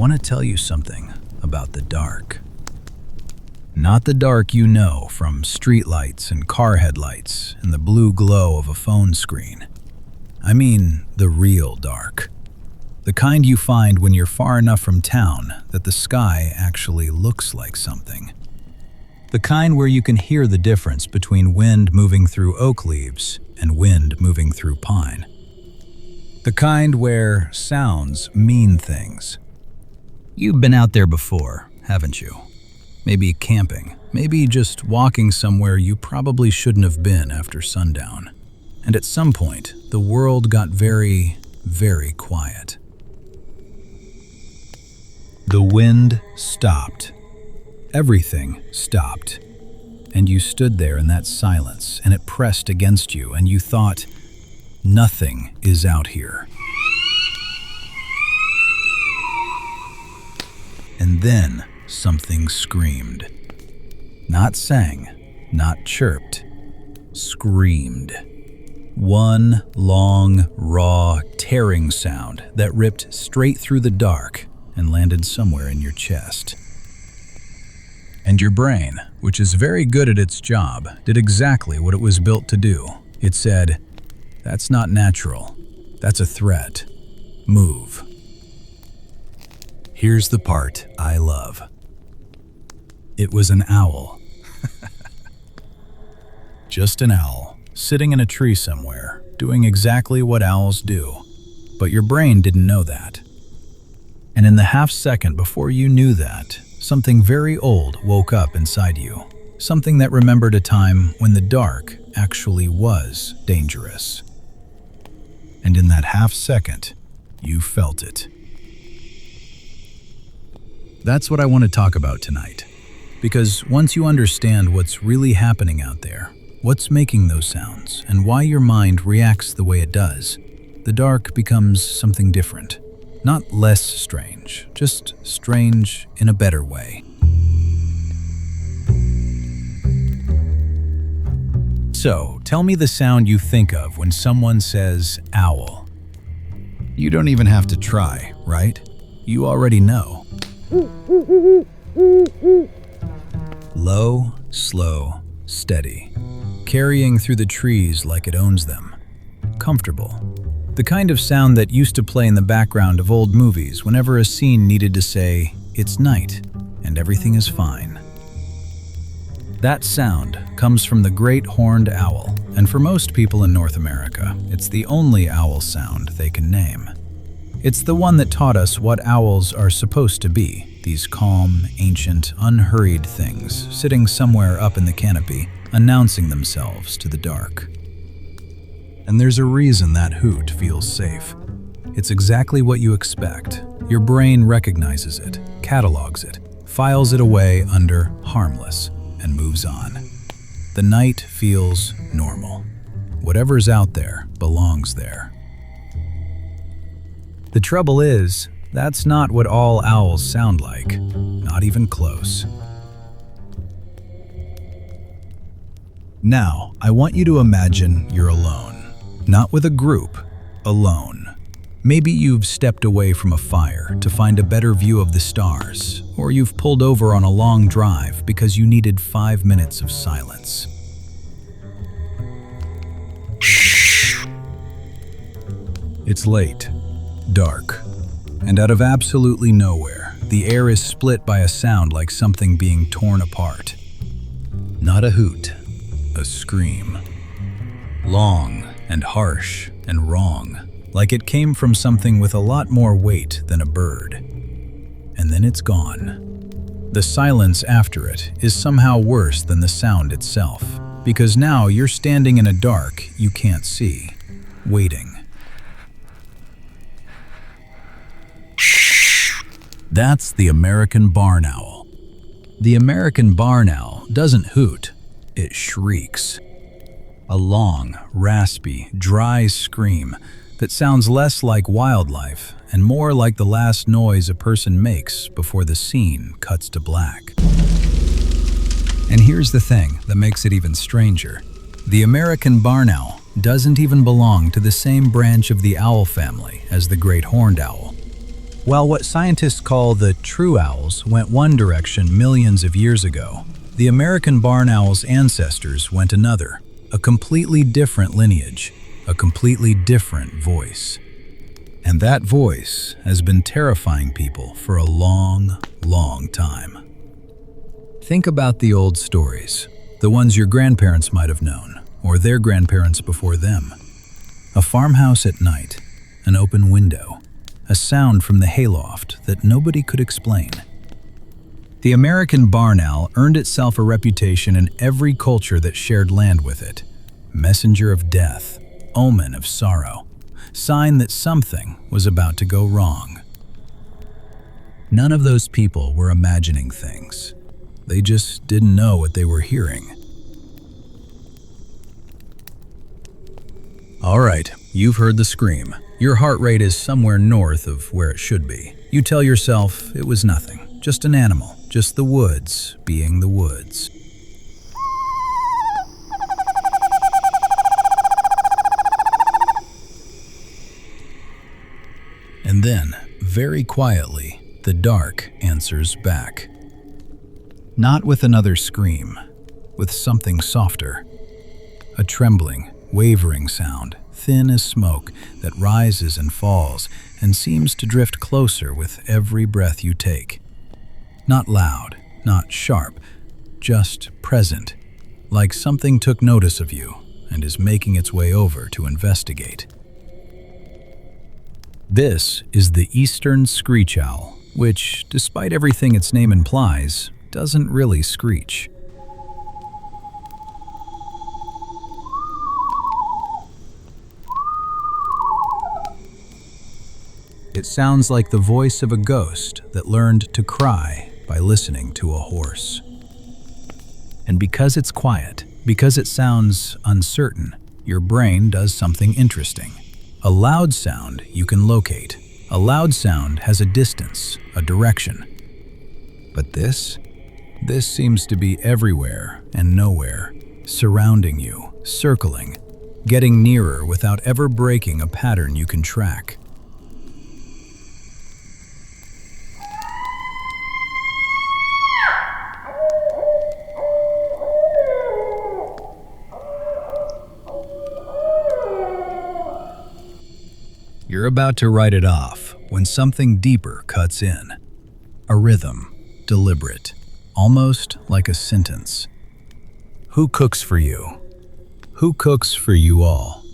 want to tell you something about the dark. Not the dark you know from streetlights and car headlights and the blue glow of a phone screen. I mean the real dark. The kind you find when you're far enough from town that the sky actually looks like something. The kind where you can hear the difference between wind moving through oak leaves and wind moving through pine. The kind where sounds mean things. You've been out there before, haven't you? Maybe camping, maybe just walking somewhere you probably shouldn't have been after sundown. And at some point, the world got very, very quiet. The wind stopped. Everything stopped. And you stood there in that silence, and it pressed against you, and you thought, nothing is out here. And then something screamed. Not sang, not chirped, screamed. One long, raw, tearing sound that ripped straight through the dark and landed somewhere in your chest. And your brain, which is very good at its job, did exactly what it was built to do. It said, "That's not natural. That's a threat. Move." Here's the part I love. It was an owl. Just an owl, sitting in a tree somewhere, doing exactly what owls do. But your brain didn't know that. And in the half second before you knew that, something very old woke up inside you. Something that remembered a time when the dark actually was dangerous. And in that half second, you felt it. That's what I want to talk about tonight. Because once you understand what's really happening out there, what's making those sounds, and why your mind reacts the way it does, the dark becomes something different. Not less strange, just strange in a better way. So, tell me the sound you think of when someone says owl. You don't even have to try, right? You already know. Low, slow, steady, carrying through the trees like it owns them. Comfortable. The kind of sound that used to play in the background of old movies whenever a scene needed to say, "It's night, and everything is fine." That sound comes from the great horned owl, and for most people in North America, it's the only owl sound they can name. It's the one that taught us what owls are supposed to be, these calm, ancient, unhurried things sitting somewhere up in the canopy, announcing themselves to the dark. And there's a reason that hoot feels safe. It's exactly what you expect. Your brain recognizes it, catalogs it, files it away under harmless, and moves on. The night feels normal. Whatever's out there belongs there. The trouble is, that's not what all owls sound like, not even close. Now, I want you to imagine you're alone. Not with a group, alone. Maybe you've stepped away from a fire to find a better view of the stars, or you've pulled over on a long drive because you needed 5 minutes of silence. It's late, dark, and out of absolutely nowhere, the air is split by a sound like something being torn apart. Not a hoot, a scream. Long and harsh and wrong, like it came from something with a lot more weight than a bird. And then it's gone. The silence after it is somehow worse than the sound itself, because now you're standing in a dark you can't see, waiting. That's the American barn owl. The American barn owl doesn't hoot, it shrieks. A long, raspy, dry scream that sounds less like wildlife and more like the last noise a person makes before the scene cuts to black. And here's the thing that makes it even stranger. The American barn owl doesn't even belong to the same branch of the owl family as the great horned owl. While what scientists call the true owls went one direction millions of years ago, the American barn owl's ancestors went another, a completely different lineage, a completely different voice. And that voice has been terrifying people for a long, long time. Think about the old stories, the ones your grandparents might have known, or their grandparents before them. A farmhouse at night, an open window, a sound from the hayloft that nobody could explain. The American barn owl earned itself a reputation in every culture that shared land with it. Messenger of death, omen of sorrow, sign that something was about to go wrong. None of those people were imagining things. They just didn't know what they were hearing. All right, you've heard the scream. Your heart rate is somewhere north of where it should be. You tell yourself it was nothing, just an animal, just the woods being the woods. And then, very quietly, the dark answers back. Not with another scream, with something softer. A trembling, wavering sound, thin as smoke, that rises and falls and seems to drift closer with every breath you take. Not loud, not sharp, just present, like something took notice of you and is making its way over to investigate. This is the Eastern Screech Owl, which, despite everything its name implies, doesn't really screech. It sounds like the voice of a ghost that learned to cry by listening to a horse. And because it's quiet, because it sounds uncertain, your brain does something interesting. A loud sound you can locate. A loud sound has a distance, a direction. But this seems to be everywhere and nowhere, surrounding you, circling, getting nearer without ever breaking a pattern you can track. You're about to write it off when something deeper cuts in. A rhythm, deliberate, almost like a sentence. Who cooks for you? Who cooks for you all?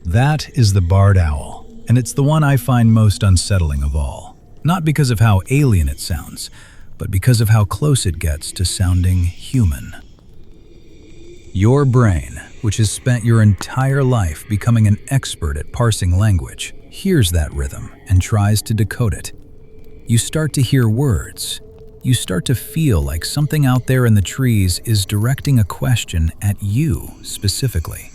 That is the barred owl, and it's the one I find most unsettling of all. Not because of how alien it sounds, but because of how close it gets to sounding human. Your brain, which has spent your entire life becoming an expert at parsing language, hears that rhythm and tries to decode it. You start to hear words. You start to feel like something out there in the trees is directing a question at you specifically.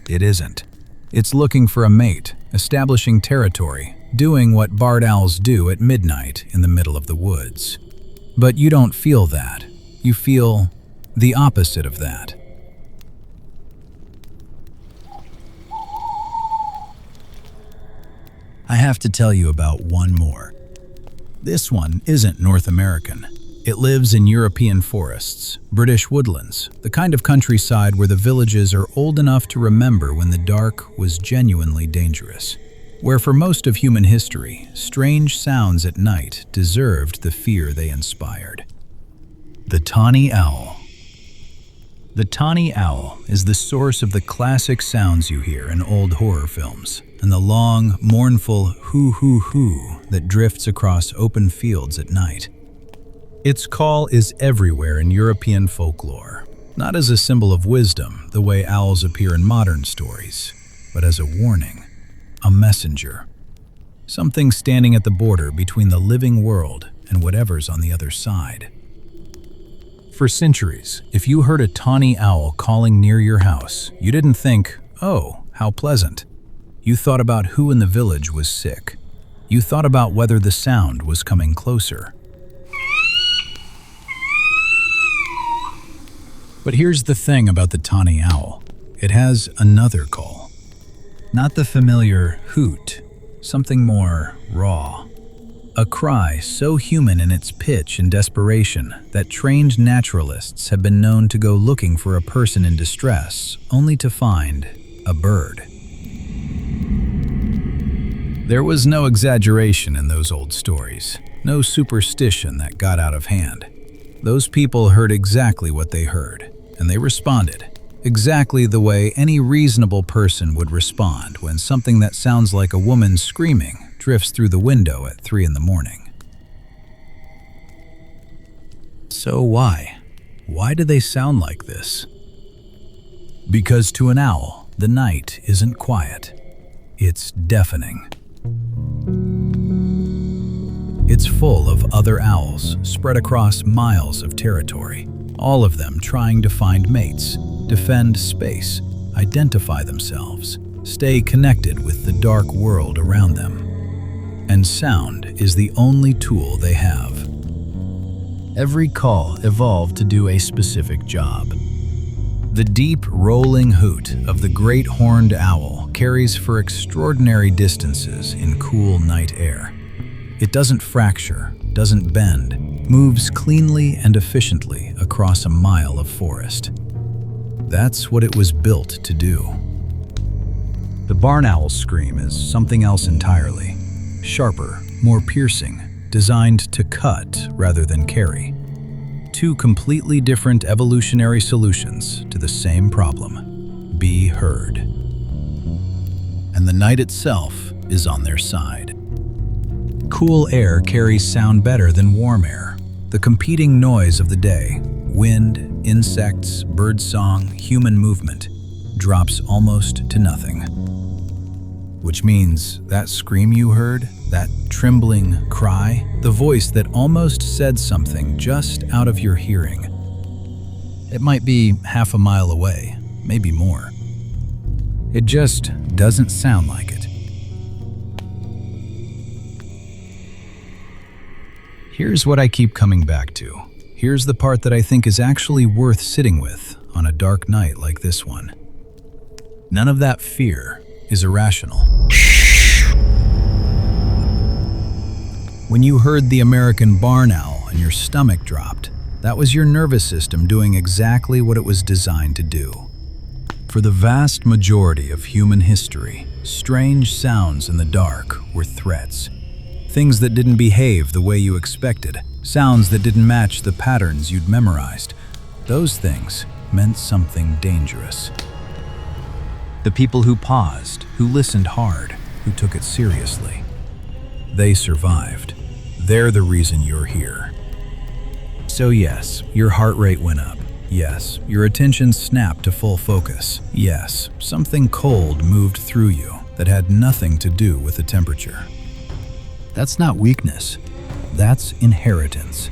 It isn't. It's looking for a mate, establishing territory, doing what barred owls do at midnight in the middle of the woods. But you don't feel that. You feel the opposite of that. I have to tell you about one more. This one isn't North American. It lives in European forests, British woodlands, the kind of countryside where the villages are old enough to remember when the dark was genuinely dangerous. Where for most of human history, strange sounds at night deserved the fear they inspired. The Tawny Owl. The Tawny Owl is the source of the classic sounds you hear in old horror films, and the long, mournful hoo-hoo-hoo that drifts across open fields at night. Its call is everywhere in European folklore, not as a symbol of wisdom the way owls appear in modern stories, but as a warning, a messenger. Something standing at the border between the living world and whatever's on the other side. For centuries, if you heard a tawny owl calling near your house, you didn't think, "Oh, how pleasant." You thought about who in the village was sick. You thought about whether the sound was coming closer. But here's the thing about the Tawny Owl. It has another call. Not the familiar hoot, something more raw. A cry so human in its pitch and desperation that trained naturalists have been known to go looking for a person in distress, only to find a bird. There was no exaggeration in those old stories, no superstition that got out of hand. Those people heard exactly what they heard, and they responded exactly the way any reasonable person would respond when something that sounds like a woman screaming drifts through the window at 3 in the morning. So why? Why do they sound like this? Because to an owl, the night isn't quiet. It's deafening. It's full of other owls spread across miles of territory, all of them trying to find mates, defend space, identify themselves, stay connected with the dark world around them. And sound is the only tool they have. Every call evolved to do a specific job. The deep, rolling hoot of the great horned owl carries for extraordinary distances in cool night air. It doesn't fracture, doesn't bend, moves cleanly and efficiently across a mile of forest. That's what it was built to do. The barn owl's scream is something else entirely. Sharper, more piercing, designed to cut rather than carry. Two completely different evolutionary solutions to the same problem: be heard. And the night itself is on their side. Cool air carries sound better than warm air. The competing noise of the day, wind, insects, birdsong, human movement, drops almost to nothing. Which means that scream you heard, that trembling cry, the voice that almost said something just out of your hearing. It might be half a mile away, maybe more. It just doesn't sound like it. Here's what I keep coming back to. Here's the part that I think is actually worth sitting with on a dark night like this one. None of that fear is irrational. When you heard the American barn owl and your stomach dropped, that was your nervous system doing exactly what it was designed to do. For the vast majority of human history, strange sounds in the dark were threats. Things that didn't behave the way you expected, sounds that didn't match the patterns you'd memorized. Those things meant something dangerous. The people who paused, who listened hard, who took it seriously, they survived. They're the reason you're here. So yes, your heart rate went up. Yes, your attention snapped to full focus. Yes, something cold moved through you that had nothing to do with the temperature. That's not weakness. That's inheritance.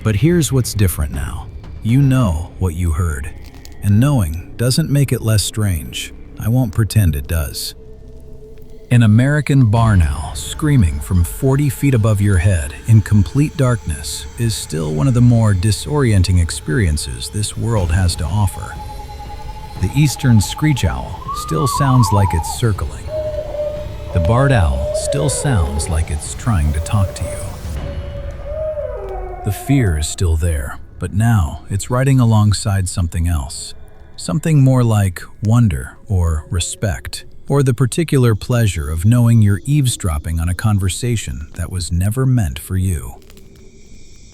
But here's what's different now. You know what you heard. And knowing doesn't make it less strange. I won't pretend it does. An American barn owl screaming from 40 feet above your head in complete darkness is still one of the more disorienting experiences this world has to offer. The Eastern Screech Owl still sounds like it's circling. The barred owl still sounds like it's trying to talk to you. The fear is still there, but now it's riding alongside something else. Something more like wonder or respect, or the particular pleasure of knowing you're eavesdropping on a conversation that was never meant for you.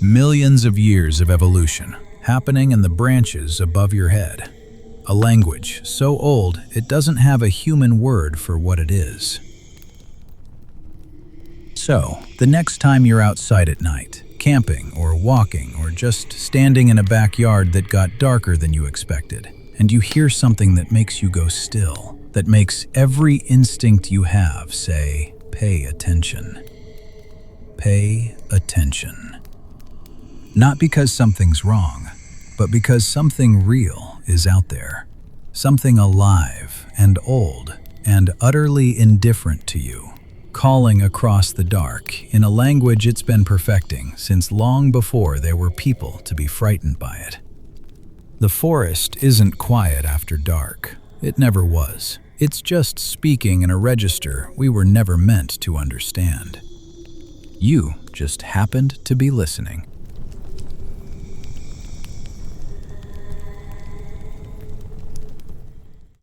Millions of years of evolution happening in the branches above your head. A language so old it doesn't have a human word for what it is. So, the next time you're outside at night, camping or walking or just standing in a backyard that got darker than you expected, and you hear something that makes you go still, that makes every instinct you have say, pay attention. Pay attention. Not because something's wrong, but because something real is out there. Something alive and old and utterly indifferent to you, calling across the dark in a language it's been perfecting since long before there were people to be frightened by it. The forest isn't quiet after dark. It never was. It's just speaking in a register we were never meant to understand. You just happened to be listening.